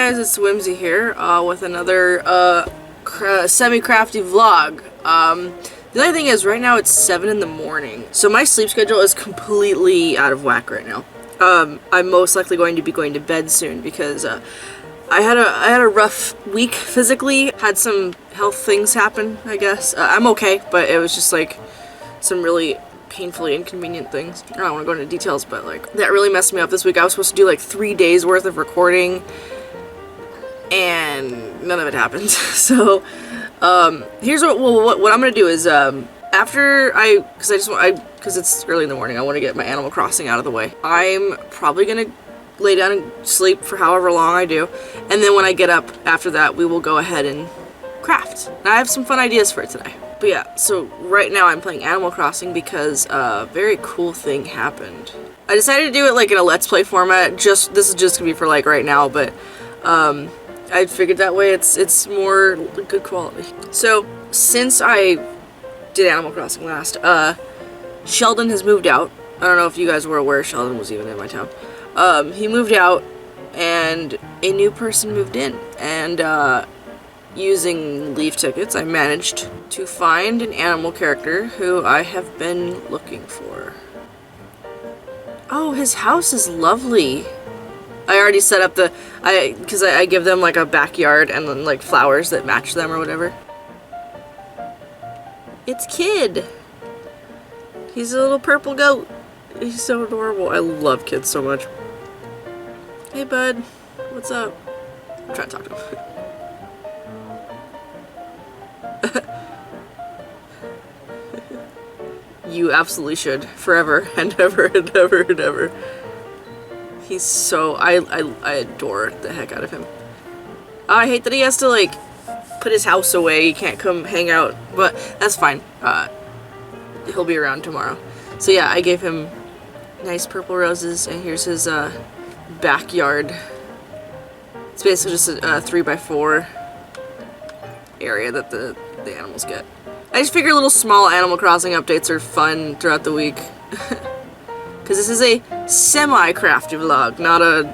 guys, it's Swipesy here with another semi-crafty vlog. The only thing is, right now it's 7 in the morning, so my sleep schedule is completely out of whack right now. I'm most likely going to be going to bed soon because I had a rough week physically. Had some health things happen, I guess. I'm okay, but it was just like some really painfully inconvenient things. I don't want to go into details, but like that really messed me up this week. I was supposed to do like 3 days worth of recording and none of it happened. So here's what I'm gonna do is after because it's early in the morning, I want to get my Animal Crossing out of the way. I'm probably gonna lay down and sleep for however long I do, and then when I get up after that, we will go ahead and craft. And I have some fun ideas for it today. But yeah, so right now I'm playing Animal Crossing because a very cool thing happened. I decided to do it like in a Let's Play format. This is just gonna be for like right now, but I figured that way it's more good quality. So since I did Animal Crossing last, Sheldon has moved out. I don't know if you guys were aware Sheldon was even in my town. He moved out and a new person moved in, and using leaf tickets, I managed to find an animal character who I have been looking for. Oh, his house is lovely. I already set up because I give them like a backyard and then like flowers that match them or whatever. It's Kid. He's a little purple goat. He's so adorable. I love kids so much. Hey bud, what's up? I'm trying to talk to him. You absolutely should. Forever and ever and ever and ever. He's so... I adore the heck out of him. I hate that he has to, like, put his house away. He can't come hang out. But that's fine. He'll be around tomorrow. So yeah, I gave him nice purple roses, and here's his backyard. It's basically just a 3x4 area that the animals get. I just figure little small Animal Crossing updates are fun throughout the week. Because this is a semi-crafty vlog, not a...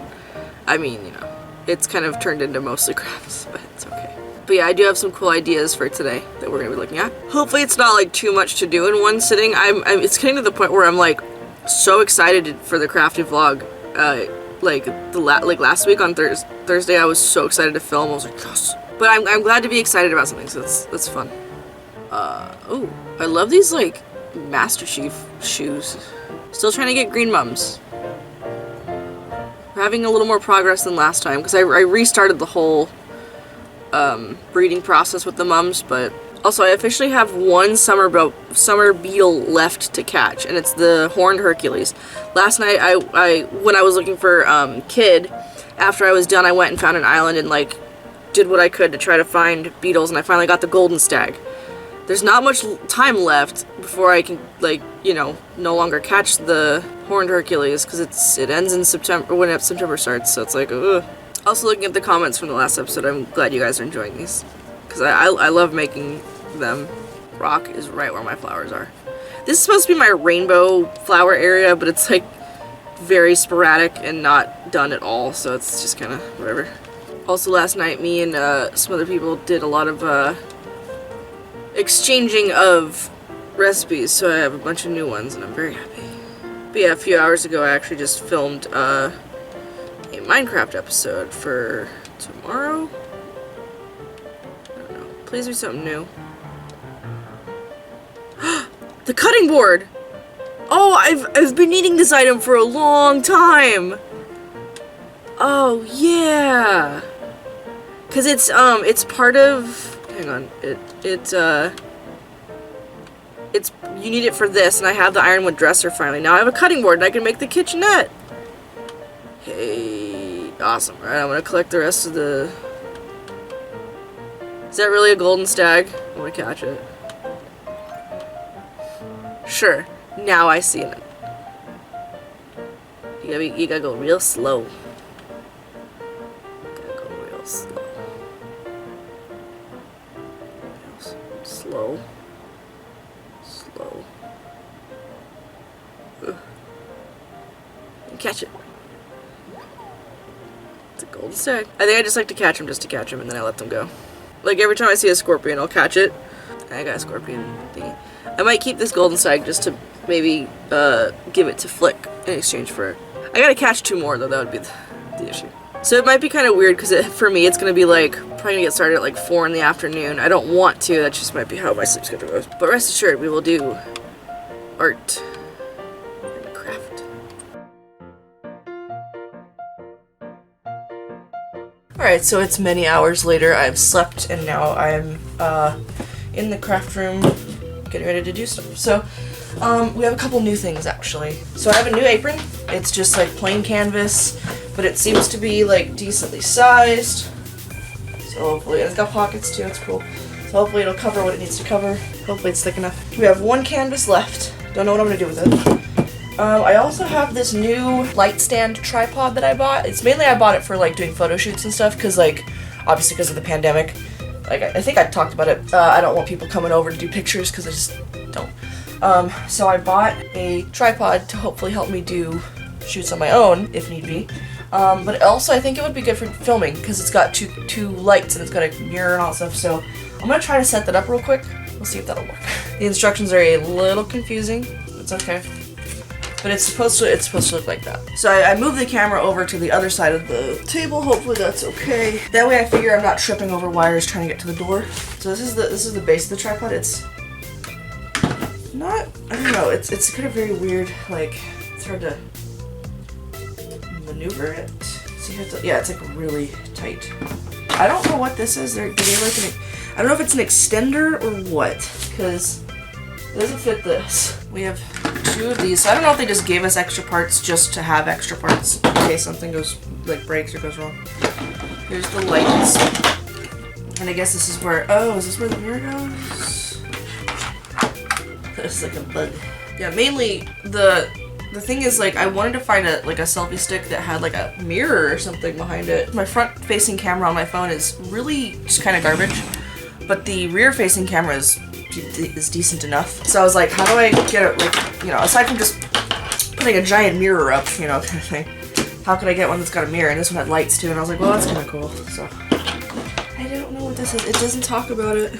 I mean, you know, it's kind of turned into mostly crafts, but it's okay. But yeah, I do have some cool ideas for today that we're going to be looking at. Hopefully it's not like too much to do in one sitting. It's getting to the point where I'm like so excited for the crafty vlog. Like last week on Thursday, I was so excited to film. I was like, yes. But I'm glad to be excited about something, so that's fun. Oh, I love these like Master Chief shoes. Still trying to get green mums. We're having a little more progress than last time because I restarted the whole breeding process with the mums, but also I officially have one summer beetle left to catch, and it's the horned Hercules. Last night when I was looking for Kid, after I was done, I went and found an island and like did what I could to try to find beetles, and I finally got the golden stag. There's not much time left before I can, like, you know, no longer catch the horned Hercules because it ends in September when September starts. So it's like, ugh. Also, looking at the comments from the last episode, I'm glad you guys are enjoying these because I love making them. Rock is right where my flowers are. This is supposed to be my rainbow flower area, but it's like very sporadic and not done at all. So it's just kind of whatever. Also, last night, me and some other people did a lot of exchanging of recipes, so I have a bunch of new ones, and I'm very happy. But yeah, a few hours ago, I actually just filmed a Minecraft episode for tomorrow. I don't know. Please do something new. The cutting board! Oh, I've been needing this item for a long time! Oh, yeah! Because it's part of... Hang on, you need it for this, and I have the ironwood dresser finally. Now I have a cutting board, and I can make the kitchenette! Hey, awesome. Alright, I'm gonna collect the rest of the... Is that really a golden stag? I'm gonna catch it. Sure, now I see it. You gotta go real slow. Slow. And catch it. It's a golden stag. I think I just like to catch them just to catch them, and then I let them go. Like every time I see a scorpion, I'll catch it. I got a scorpion thingy. I might keep this golden stag just to maybe give it to Flick in exchange for it. I gotta catch 2 more though, that would be the issue. So it might be kind of weird because for me it's gonna be like, probably gonna get started at like 4 in the afternoon. I don't want to, that just might be how my sleep schedule goes. But rest assured, we will do art and craft. Alright, so it's many hours later. I've slept and now I'm in the craft room getting ready to do stuff. So we have a couple new things actually. So I have a new apron. It's just like plain canvas, but it seems to be like decently sized. So hopefully it's got pockets too, it's cool. So hopefully it'll cover what it needs to cover. Hopefully it's thick enough. We have 1 canvas left. Don't know what I'm gonna do with it. I also have this new light stand tripod that I bought. It's mainly I bought it for like doing photo shoots and stuff because like obviously because of the pandemic. Like I think I talked about it. I don't want people coming over to do pictures because I just don't. So I bought a tripod to hopefully help me do shoots on my own if need be. But also I think it would be good for filming because it's got two lights and it's got a mirror and all that stuff. So I'm gonna try to set that up real quick. We'll see if that'll work. The instructions are a little confusing. It's okay. But it's supposed to look like that. So I moved the camera over to the other side of the table. Hopefully that's okay. That way I figure I'm not tripping over wires trying to get to the door. So this is the base of the tripod. It's not, I don't know, it's kind of very weird, like it's hard to maneuver it. So you have to, yeah, it's like really tight. I don't know what this is. I don't know if it's an extender or what, because it doesn't fit this. We have 2 of these. So I don't know if they just gave us extra parts just to have extra parts in case something goes, like breaks or goes wrong. Here's the lights. And I guess this is where, oh, is this where the mirror goes? There's like a bug. Yeah, mainly the thing is like I wanted to find a selfie stick that had like a mirror or something behind it. My front facing camera on my phone is really just kind of garbage, but the rear facing camera is decent enough. So I was like, how do I get it, like, you know, aside from just putting a giant mirror up, you know, kind of thing, how could I get one that's got a mirror? And this one had lights too, and I was like, well, that's kind of cool. So I don't know what this is. It doesn't talk about it.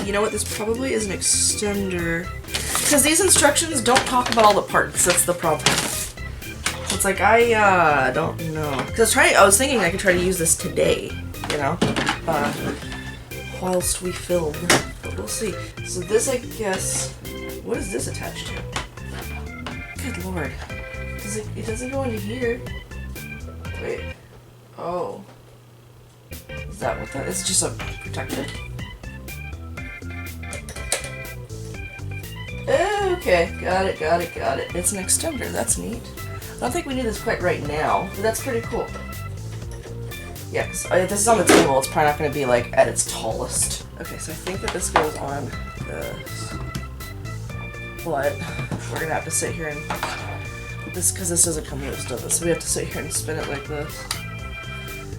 You know what, this probably is an extender. Because these instructions don't talk about all the parts, that's the problem. So it's like, I don't know. Because I was thinking I could try to use this today, you know, whilst we film. But we'll see. So this, I guess, what is this attached to? Good lord. It doesn't go into here. Wait. Oh. Is that what that is? It's just a protector? Okay, got it. It's an extender, that's neat. I don't think we need this quite right now, but that's pretty cool. Yeah, because this is on the table, it's probably not going to be like at its tallest. Okay, so I think that this goes on this. But we're going to have to sit here and because this doesn't come loose, does it? So we have to sit here and spin it like this.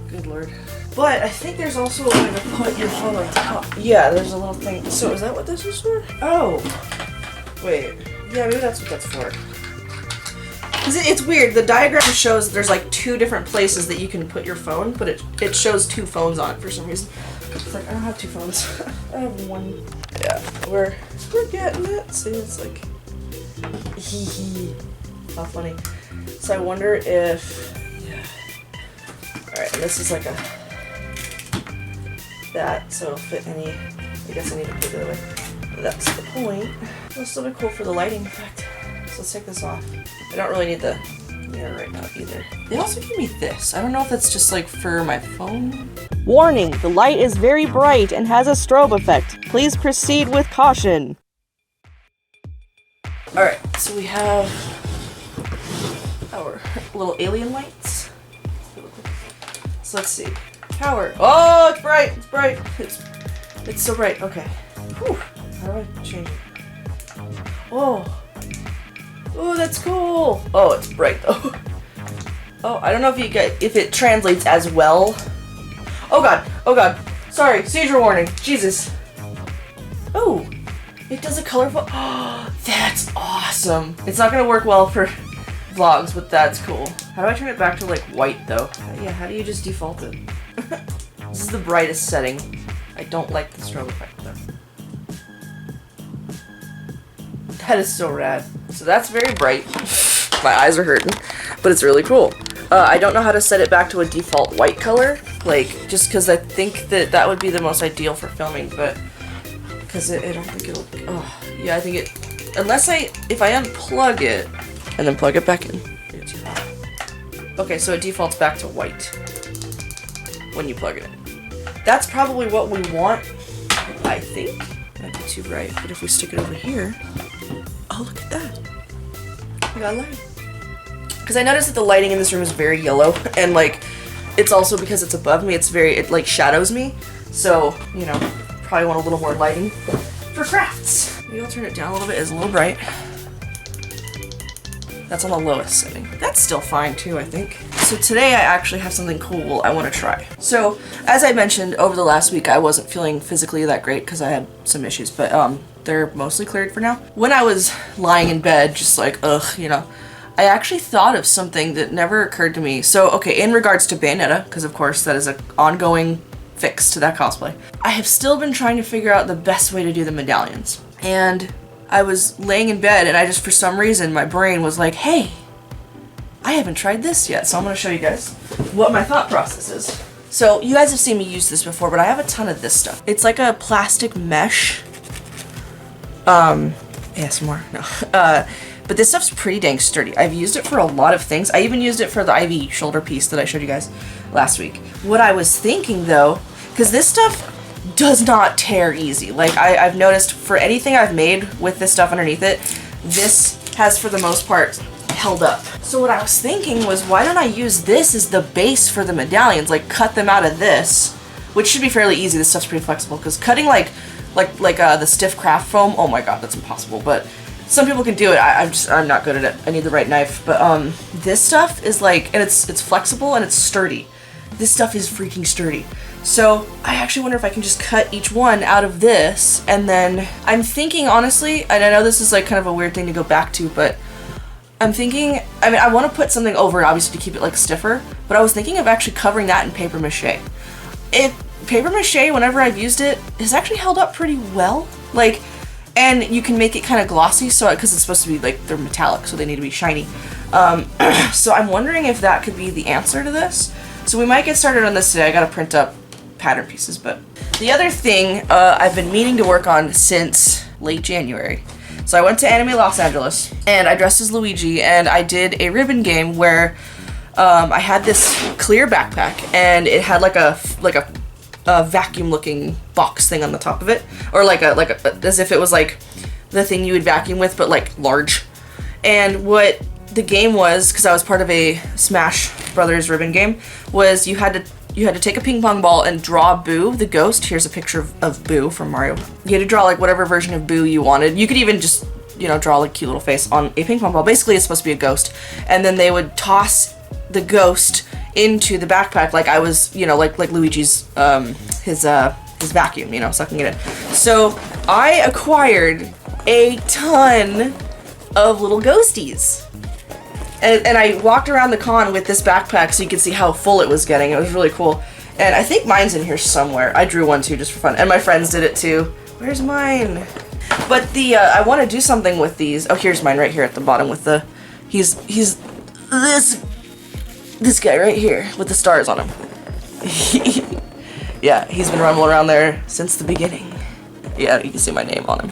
Good lord. But I think there's also a way to put your phone on top. Yeah, there's a little thing. So is that what this is for? Oh. Wait. Yeah, maybe that's what that's for. Because it's weird. The diagram shows there's like 2 different places that you can put your phone, but it shows 2 phones on it for some reason. It's like, I don't have 2 phones. I have 1. Yeah, we're getting it. See, it's like... hee hee. How funny. So I wonder if... Yeah. Alright, this is like a... that, so it'll fit any... I guess I need to put it the other way. That's the point. It'll still be cool for the lighting effect. So let's take this off. I don't really need the mirror right now either. They also gave me this. I don't know if that's just like for my phone. Warning, the light is very bright and has a strobe effect. Please proceed with caution. Alright, so we have our little alien lights. So let's see. Power. Oh, it's bright. It's bright. It's so bright. Okay. Whew. How do I change it? Oh. Oh, that's cool. Oh, it's bright though. Oh, I don't know if it translates as well. Oh god. Oh god. Sorry. Seizure warning. Jesus. Oh. It does a colorful. Oh, that's awesome. It's not gonna work well for vlogs, but that's cool. How do I turn it back to like white though? Yeah, how do you just default it? This is the brightest setting. I don't like the strobe effect though. That is so rad. So that's very bright. My eyes are hurting, but it's really cool. I don't know how to set it back to a default white color, like, just because I think that that would be the most ideal for filming, but, because I don't think it'll, oh, yeah, I think it, unless if I unplug it, and then plug it back in. Okay, so it defaults back to white when you plug it in. That's probably what we want, I think. Might be too bright, but if we stick it over here, oh, look at that. We got light. Because I noticed that the lighting in this room is very yellow, and like, it's also because it's above me, it like shadows me. So, you know, probably want a little more lighting for crafts. Maybe I'll turn it down a little bit, it's a little bright. That's on the lowest setting. That's still fine too, I think. So today I actually have something cool I want to try. So, as I mentioned, over the last week I wasn't feeling physically that great because I had some issues, but they're mostly cleared for now. When I was lying in bed, just like, ugh, you know, I actually thought of something that never occurred to me. So, okay, in regards to Bayonetta, because of course that is an ongoing fix to that cosplay, I have still been trying to figure out the best way to do the medallions. And I was laying in bed and I just, for some reason, my brain was like, hey, I haven't tried this yet. So I'm going to show you guys what my thought process is. So you guys have seen me use this before, but I have a ton of this stuff. It's like a plastic mesh. Yeah, some more. No. But this stuff's pretty dang sturdy. I've used it for a lot of things. I even used it for the Ivy shoulder piece that I showed you guys last week. What I was thinking though, because this stuff does not tear easy. Like I've noticed for anything I've made with this stuff underneath it, this has for the most part held up. So what I was thinking was, why don't I use this as the base for the medallions? Like cut them out of this, which should be fairly easy. This stuff's pretty flexible because cutting like the stiff craft foam, oh my god, that's impossible. But some people can do it. I'm not good at it. I need the right knife. But this stuff is like, and it's flexible and it's sturdy. This stuff is freaking sturdy. So I actually wonder if I can just cut each one out of this, and then I'm thinking honestly, and I know this is like kind of a weird thing to go back to, but I'm thinking, I mean, I want to put something over it obviously to keep it like stiffer, but I was thinking of actually covering that in paper mache. Paper mache, whenever I've used it, has actually held up pretty well. Like, and you can make it kind of glossy, so because it's supposed to be like, they're metallic, so they need to be shiny. So I'm wondering if that could be the answer to this. So we might get started on this today. I gotta print up pattern pieces, but the other thing I've been meaning to work on since late January. So I went to Anime Los Angeles and I dressed as Luigi and I did a ribbon game where I had this clear backpack and it had like a vacuum looking box thing on the top of it, or like a as if it was like the thing you would vacuum with, but like large. And what the game was, because I was part of a Smash Brothers ribbon game, was you had to take a ping pong ball and draw Boo, the ghost. Here's a picture of Boo from Mario. You had to draw like whatever version of Boo you wanted. You could even just, you know, draw like a cute little face on a ping pong ball. Basically, it's supposed to be a ghost. And then they would toss the ghost into the backpack like I was, you know, like Luigi's, his vacuum, you know, sucking it in. So I acquired a ton of little ghosties. And I walked around the con with this backpack so you could see how full it was getting. It was really cool. And I think mine's in here somewhere. I drew one too just for fun. And my friends did it too. Where's mine? But the, I want to do something with these. Oh, here's mine right here at the bottom with the, he's this guy right here with the stars on him. Yeah, he's been rumbling around there since the beginning. Yeah, you can see my name on him.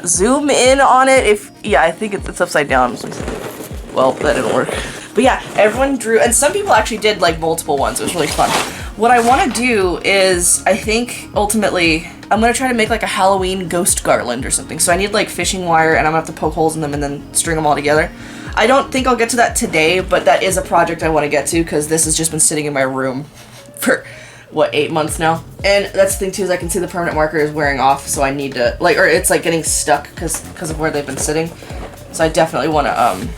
Zoom in on it yeah, I think it's upside down. Well, that didn't work. But yeah, everyone drew, and some people actually did like multiple ones. It was really fun. What I want to do is, I think, ultimately, I'm going to try to make like a Halloween ghost garland or something. So I need like fishing wire, and I'm going to have to poke holes in them and then string them all together. I don't think I'll get to that today, but that is a project I want to get to, because this has just been sitting in my room for, what, 8 months now? And that's the thing too, is I can see the permanent marker is wearing off, so I need to, like, or it's like getting stuck because of where they've been sitting. So I definitely want to,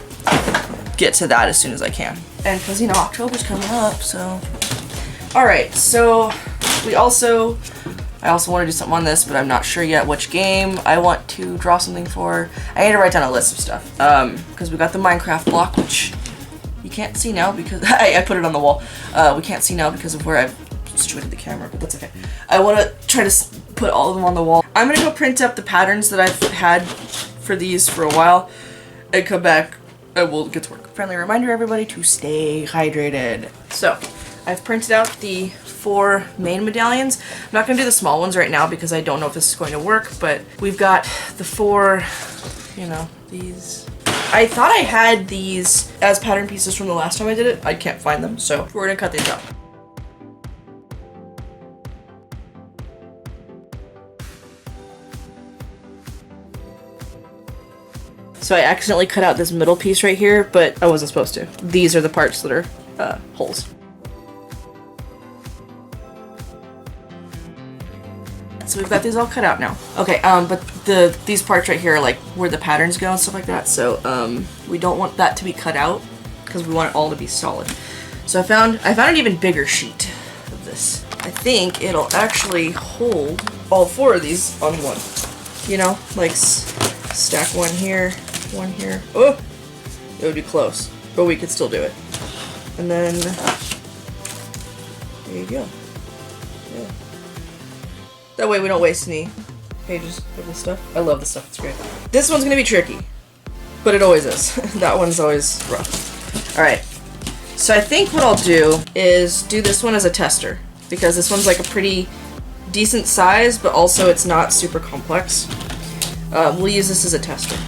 get to that as soon as I can. And because, you know, October's coming up, so. Alright, so we also I also want to do something on this, but I'm not sure yet which game I want to draw something for. I need to write down a list of stuff, because we got the Minecraft block, which you can't see now because I put it on the wall. We can't see now because of where I've situated the camera, but that's okay. I want to try to put all of them on the wall. I'm gonna go print up the patterns that I've had for these for a while and come back and we'll get to work. Friendly reminder, everybody, to stay hydrated. So I've printed out the 4 main medallions. I'm not gonna do the small ones right now because I don't know if this is going to work, but we've got the 4, you know, these. I thought I had these as pattern pieces from the last time I did it. I can't find them, so we're gonna cut these out. So I accidentally cut out this middle piece right here, but I wasn't supposed to. These are the parts that are holes. So we've got these all cut out now. Okay, but these parts right here are like where the patterns go and stuff like that. So we don't want that to be cut out because we want it all to be solid. So I found an even bigger sheet of this. I think it'll actually hold all 4 of these on one. You know, like stack one here. One here. Oh! It would be close, but we could still do it. And then, there you go. Yeah. That way we don't waste any pages of this stuff. I love this stuff, it's great. This one's gonna be tricky, but it always is. That one's always rough. Alright, so I think what I'll do is do this one as a tester, because this one's like a pretty decent size, but also it's not super complex. We'll use this as a tester.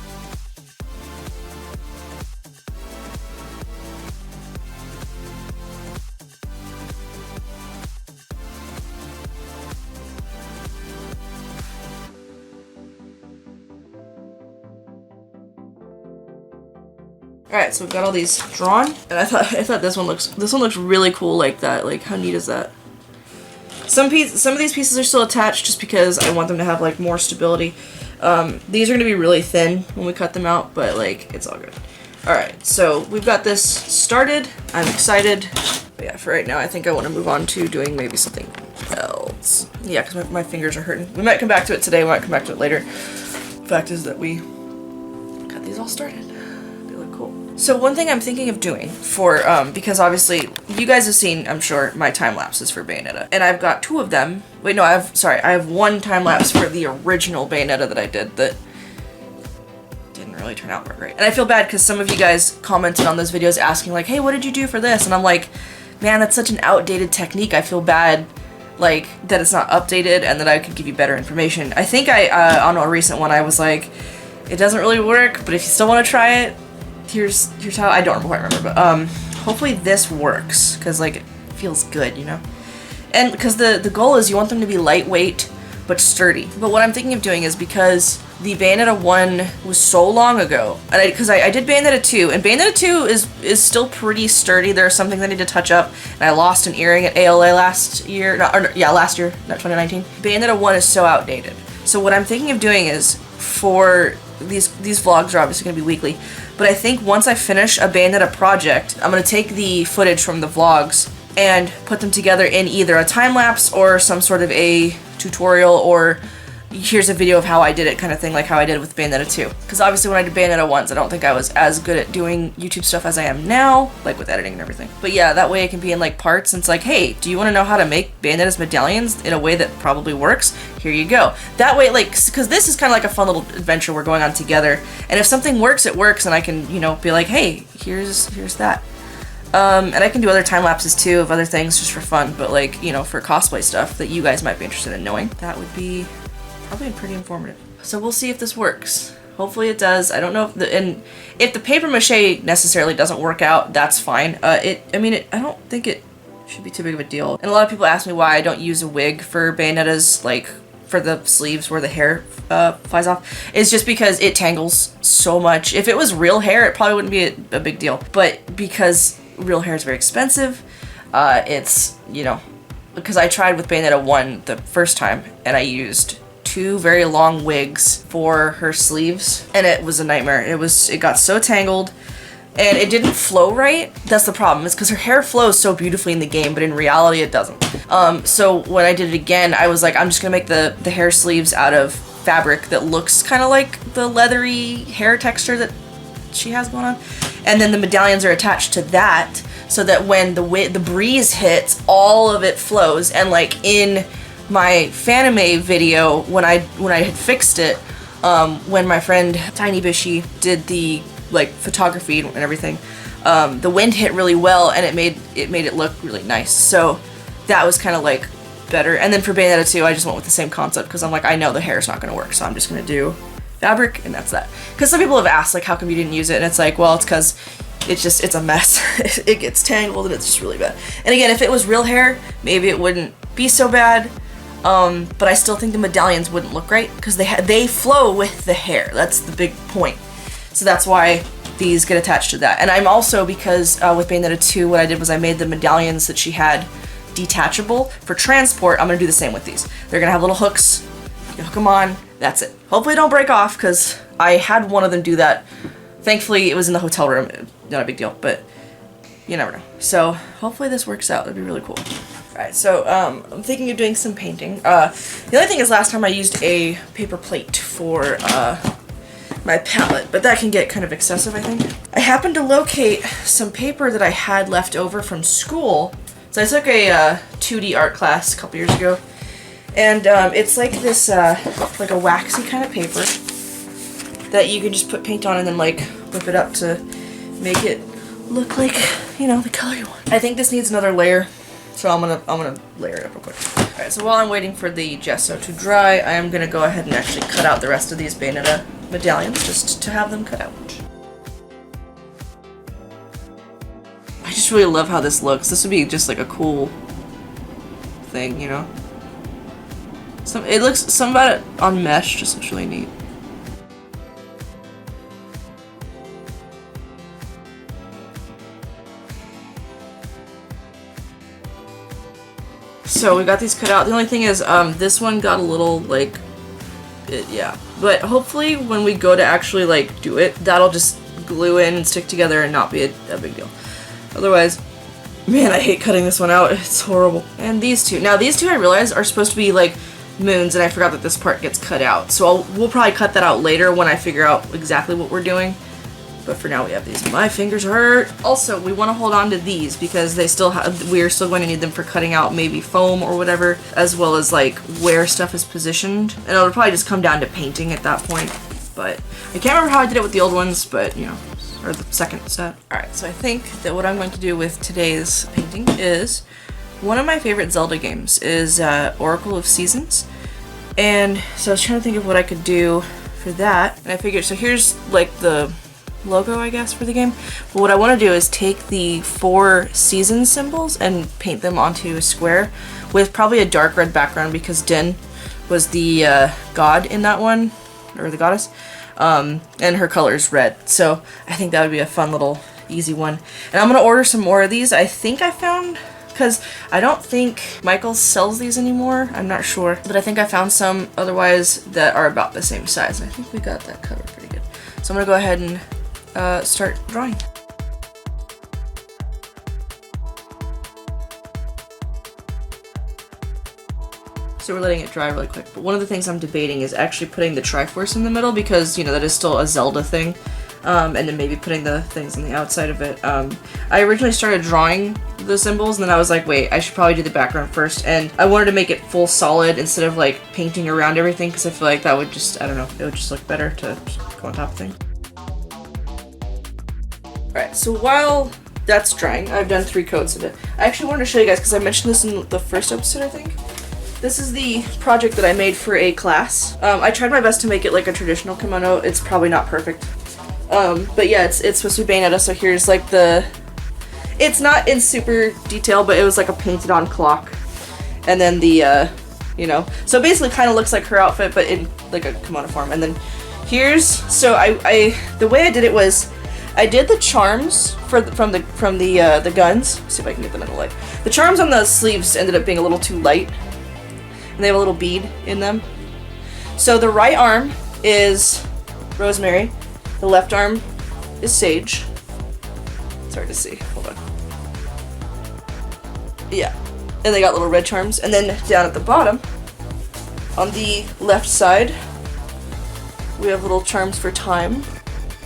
Alright, so we've got all these drawn, and I thought this one looks really cool like that. Like, how neat is that? Some of these pieces are still attached just because I want them to have like more stability. These are gonna be really thin when we cut them out, but like, it's all good. Alright, so we've got this started. I'm excited. But yeah, for right now, I think I want to move on to doing maybe something else. Yeah, because my fingers are hurting. We might come back to it today, we might come back to it later. The fact is that we got these all started. So one thing I'm thinking of doing for, because obviously you guys have seen, I'm sure, my time lapses for Bayonetta. And I've got 2 of them. Wait, no, I have 1 time lapse for the original Bayonetta that I did that didn't really turn out great. And I feel bad because some of you guys commented on those videos asking like, hey, what did you do for this? And I'm like, man, that's such an outdated technique. I feel bad like that it's not updated and that I could give you better information. I think on a recent one I was like, it doesn't really work, but if you still want to try it, here's how. I don't quite remember, but hopefully this works because like it feels good, you know. And because the goal is you want them to be lightweight but sturdy. But what I'm thinking of doing is because the Bayonetta 1 was so long ago, and because I did Bayonetta 2, and Bayonetta 2 is still pretty sturdy. There are some things I need to touch up, and I lost an earring at ALA last year, not 2019. Bayonetta 1 is so outdated. So what I'm thinking of doing is, for these vlogs are obviously going to be weekly, but I think once I finish a Bayonetta project, I'm going to take the footage from the vlogs and put them together in either a time-lapse or some sort of a tutorial, or here's a video of how I did it kind of thing, like how I did with Bayonetta 2. Because obviously when I did Bayonetta 1, I don't think I was as good at doing YouTube stuff as I am now, like with editing and everything. But yeah, that way it can be in like parts, and it's like, hey, do you want to know how to make Bayonetta's medallions in a way that probably works? Here you go. That way, like, because this is kind of like a fun little adventure we're going on together, and if something works, it works, and I can, you know, be like, hey, here's that. And I can do other time lapses too of other things just for fun, but like, you know, for cosplay stuff that you guys might be interested in knowing. That would be probably pretty informative. So we'll see if this works. Hopefully it does. I don't know if the paper mache necessarily doesn't work out, that's fine. I don't think it should be too big of a deal. And a lot of people ask me why I don't use a wig for Bayonetta's, like for the sleeves where the hair flies off. It's just because it tangles so much. If it was real hair, it probably wouldn't be a big deal. But because real hair is very expensive, it's, you know, because I tried with Bayonetta 1 the first time and I used 2 very long wigs for her sleeves and it was a nightmare. It got so tangled and it didn't flow right. That's the problem, is because her hair flows so beautifully in the game, but in reality it doesn't. So when I did it again, I was like, I'm just gonna make the hair sleeves out of fabric that looks kind of like the leathery hair texture that she has going on. And then the medallions are attached to that, so that when the breeze hits, all of it flows. And like in my Fanime video, when I had fixed it, when my friend Tiny Bishy did the like photography and everything, the wind hit really well, and it made it look really nice. So that was kind of like better. And then for Bayonetta 2, I just went with the same concept, because I'm like, I know the hair is not going to work, so I'm just going to do fabric, and that's that. Because some people have asked, like, how come you didn't use it? And it's like, well, it's because it's a mess. It gets tangled, and it's just really bad. And again, if it was real hair, maybe it wouldn't be so bad. But I still think the medallions wouldn't look right, because they flow with the hair. That's the big point. So that's why these get attached to that. And I'm also, because with Bayonetta 2, what I did was I made the medallions that she had detachable for transport. I'm gonna do the same with these. They're gonna have little hooks. You hook them on. That's it. Hopefully they don't break off, because I had one of them do that. Thankfully, it was in the hotel room. Not a big deal, but you never know. So hopefully this works out. That'd be really cool. Alright, so I'm thinking of doing some painting. The only thing is, last time I used a paper plate for my palette, but that can get kind of excessive, I think. I happened to locate some paper that I had left over from school. So I took a 2D art class a couple years ago, and it's like this, like a waxy kind of paper that you can just put paint on and then like whip it up to make it look like, you know, the color you want. I think this needs another layer, so I'm gonna layer it up real quick. Alright, so while I'm waiting for the gesso to dry, I am gonna go ahead and actually cut out the rest of these Bayonetta medallions, just to have them cut out. I just really love how this looks. This would be just like a cool thing, you know? Something about it on mesh just looks really neat. So we got these cut out. The only thing is, this one got a little like, yeah. But hopefully when we go to actually like do it, that'll just glue in and stick together and not be a big deal. Otherwise, man, I hate cutting this one out. It's horrible. And these two. Now these two I realized are supposed to be like moons, and I forgot that this part gets cut out. So we'll probably cut that out later when I figure out exactly what we're doing. But for now we have these. My fingers hurt. Also, we want to hold on to these because they still we're still going to need them for cutting out maybe foam or whatever, as well as like where stuff is positioned. And it'll probably just come down to painting at that point. But I can't remember how I did it with the old ones, but you know, or the second set. Alright, so I think that what I'm going to do with today's painting is, one of my favorite Zelda games is Oracle of Seasons. And so I was trying to think of what I could do for that. And I figured, so here's like the logo, I guess, for the game. But what I want to do is take the 4 season symbols and paint them onto a square with probably a dark red background, because Din was the god in that one, or the goddess, and her color is red. So I think that would be a fun little easy one. And I'm gonna order some more of these. I think I found, because I don't think Michaels sells these anymore, I'm not sure, but I think I found some otherwise that are about the same size, and I think we got that covered pretty good. So I'm gonna go ahead and start drawing. So we're letting it dry really quick, but one of the things I'm debating is actually putting the Triforce in the middle, because, you know, that is still a Zelda thing, and then maybe putting the things on the outside of it. I originally started drawing the symbols, and then I was like, wait, I should probably do the background first, and I wanted to make it full solid instead of like painting around everything, because I feel like that would just, I don't know, it would just look better to go on top of things. Alright, so while that's drying, I've done 3 coats of it. I actually wanted to show you guys, because I mentioned this in the first episode, I think. This is the project that I made for a class. I tried my best to make it like a traditional kimono. It's probably not perfect. But yeah, it's supposed to be Bayonetta, so here's like the... It's not in super detail, but it was like a painted on clock. And then the, you know... So basically kind of looks like her outfit, but in like a kimono form. And then here's... So the way I did it was... I did the charms from the guns. Let's see if I can get them in the light. The charms on the sleeves ended up being a little too light. And they have a little bead in them. So the right arm is Rosemary, the left arm is Sage, It's hard to see. Hold on. Yeah. And they got little red charms. And then down at the bottom, on the left side, we have little charms for time.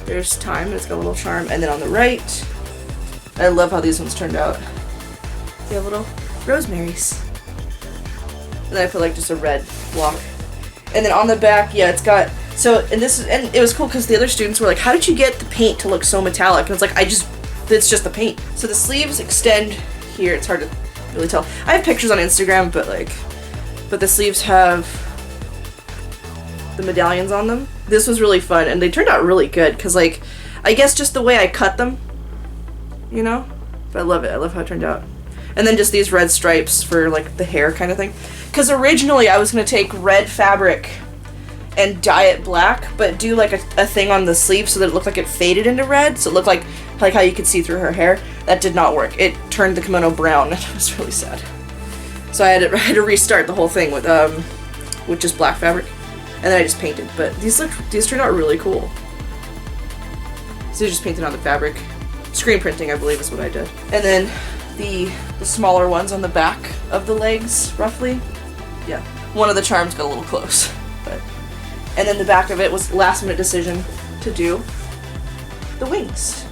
There's time, and it's got a little charm. And then on the right, I love how these ones turned out. They have little rosemaries. And then I put like just a red block. And then on the back, yeah, it's got, so, and it was cool because the other students were like, how did you get the paint to look so metallic? And it's like, it's just the paint. So the sleeves extend here. It's hard to really tell. I have pictures on Instagram, but the sleeves have the medallions on them. This was really fun, and they turned out really good because, like, I guess just the way I cut them, you know? But I love it. I love how it turned out. And then just these red stripes for, like, the hair kind of thing. Because originally I was going to take red fabric and dye it black, but do, like, a thing on the sleeve so that it looked like it faded into red, so it looked like how you could see through her hair. That did not work. It turned the kimono brown, and it was really sad. So I had to restart the whole thing with just black fabric. And then I just painted, but these turned out really cool. So just painted on the fabric. Screen printing, I believe, is what I did. And then the smaller ones on the back of the legs, roughly. Yeah, one of the charms got a little close, but. And then the back of it was last minute decision to do the wings,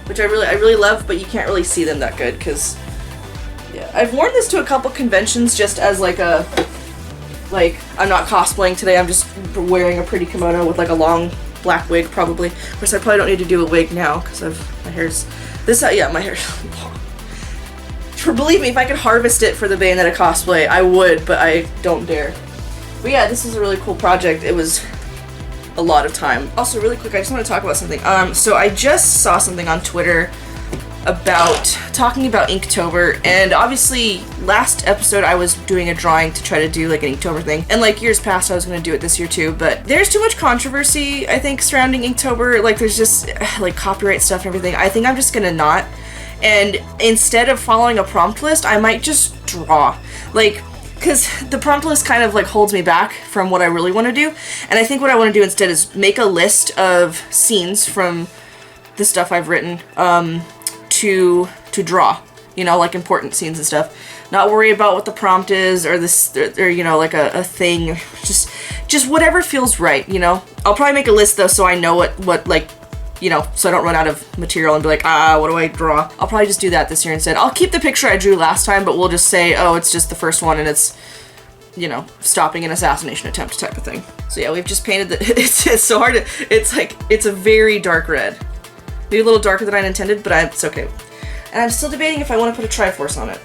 which I really love, but you can't really see them that good because. Yeah, I've worn this to a couple conventions just as like I'm not cosplaying today, I'm just wearing a pretty kimono with like a long black wig probably. Of course, I probably don't need to do a wig now because my hair's, my hair's long. Believe me, if I could harvest it for the Bayonetta cosplay, I would, but I don't dare. But yeah, this is a really cool project. It was a lot of time. Also, really quick, I just want to talk about something. So I just saw something on Twitter about talking about Inktober, and obviously last episode I was doing a drawing to try to do like an Inktober thing, and like years past I was going to do it this year too, but there's too much controversy I think surrounding Inktober. Like there's just like copyright stuff and everything. I think I'm just gonna not, and instead of following a prompt list I might just draw, like, because the prompt list kind of like holds me back from what I really want to do, and I think what I want to do instead is make a list of scenes from the stuff I've written to draw, you know, like important scenes and stuff. Not worry about what the prompt is or you know, like a thing. Just whatever feels right, you know. I'll probably make a list though so I know what like, you know, so I don't run out of material and be like, what do I draw? I'll probably just do that this year instead. I'll keep the picture I drew last time, but we'll just say, oh, it's just the first one and it's, you know, stopping an assassination attempt type of thing. So yeah, we've just painted it's so hard it's a very dark red. Maybe a little darker than I intended, but it's okay. And I'm still debating if I want to put a Triforce on it.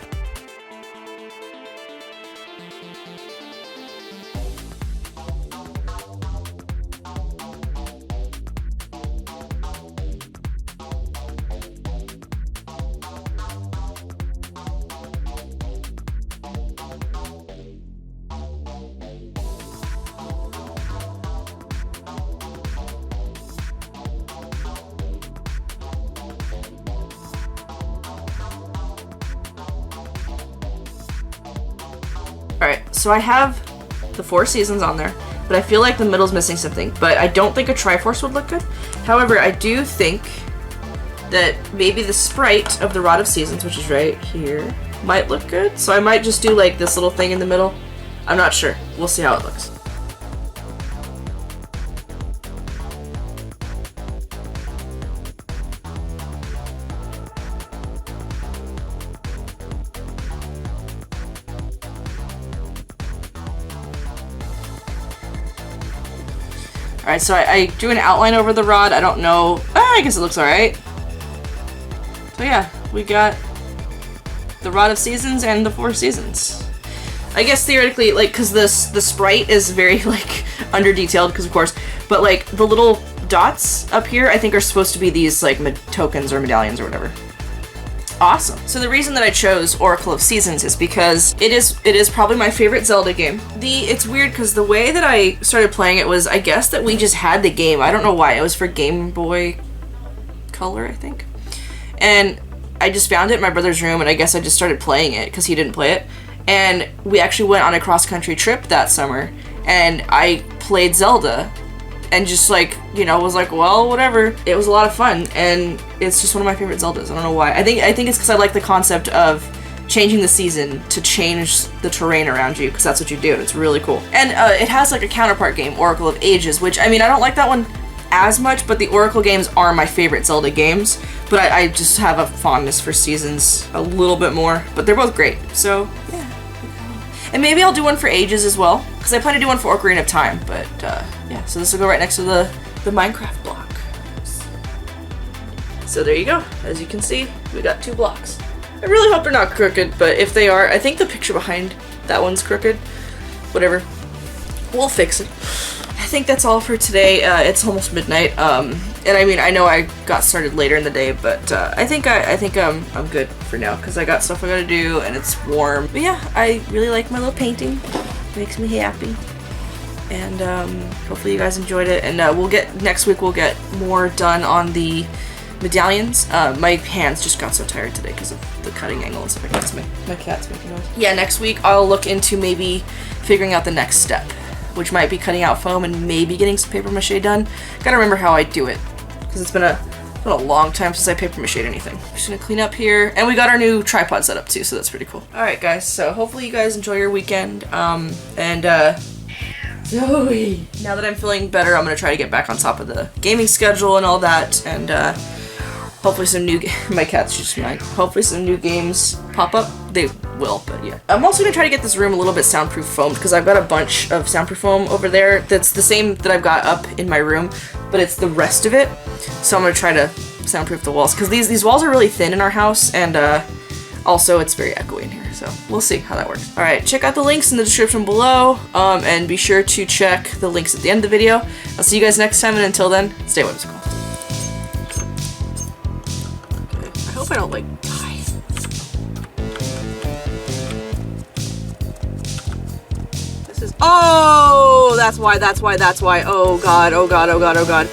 Alright, so I have the 4 seasons on there, but I feel like the middle's missing something, but I don't think a Triforce would look good. However, I do think that maybe the sprite of the Rod of Seasons, which is right here, might look good, so I might just do like this little thing in the middle. I'm not sure. We'll see how it looks. Alright, so I drew an outline over the rod. I don't know. I guess it looks alright. So yeah, we got the Rod of Seasons and the 4 seasons. I guess theoretically, like, because the sprite is very, like, under-detailed, because of course, but, like, the little dots up here, I think are supposed to be these, like, tokens or medallions or whatever. Awesome. So the reason that I chose Oracle of Seasons is because it is probably my favorite Zelda game. It's weird because the way that I started playing it was, I guess that we just had the game. I don't know why. It was for Game Boy Color, I think. And I just found it in my brother's room, and I guess I just started playing it because he didn't play it. And we actually went on a cross-country trip that summer, and I played Zelda and just like, you know, was like, well, whatever. It was a lot of fun, and it's just one of my favorite Zeldas. I don't know why. I think it's because I like the concept of changing the season to change the terrain around you, because that's what you do, and it's really cool. And it has like a counterpart game, Oracle of Ages, which, I mean, I don't like that one as much, but the Oracle games are my favorite Zelda games, but I just have a fondness for Seasons a little bit more, but they're both great, so yeah. And maybe I'll do one for Ages as well, because I plan to do one for Ocarina of Time, but yeah, so this will go right next to the Minecraft block. So there you go. As you can see, we got 2 blocks. I really hope they're not crooked, but if they are, I think the picture behind that one's crooked. Whatever. We'll fix it. I think that's all for today. It's almost midnight. And I mean, I know I got started later in the day, but I think I'm good for now, because I got stuff I gotta do and it's warm. But yeah, I really like my little painting. It makes me happy. And hopefully you guys enjoyed it. And next week we'll get more done on the medallions. My hands just got so tired today because of the cutting angle and stuff like that. My cat's making noise. Yeah, next week I'll look into maybe figuring out the next step, which might be cutting out foam and maybe getting some paper mache done. Gotta remember how I do it, because it's been a long time since I paper mache anything. Just gonna clean up here, and we got our new tripod set up too, so that's pretty cool. All right, guys. So hopefully you guys enjoy your weekend. Zoe. Now that I'm feeling better, I'm gonna try to get back on top of the gaming schedule and all that, and hopefully some new my cat's just mine. Hopefully some new games pop up. They will, but yeah. I'm also gonna try to get this room a little bit soundproof foamed, because I've got a bunch of soundproof foam over there that's the same that I've got up in my room, but it's the rest of it. So I'm gonna try to soundproof the walls, because these walls are really thin in our house, and also it's very echoey in here. So we'll see how that works. All right, check out the links in the description below, and be sure to check the links at the end of the video. I'll see you guys next time, and until then, stay whimsical. I hope I don't like die. This is, oh, that's why. Oh god, oh god, oh god, oh god.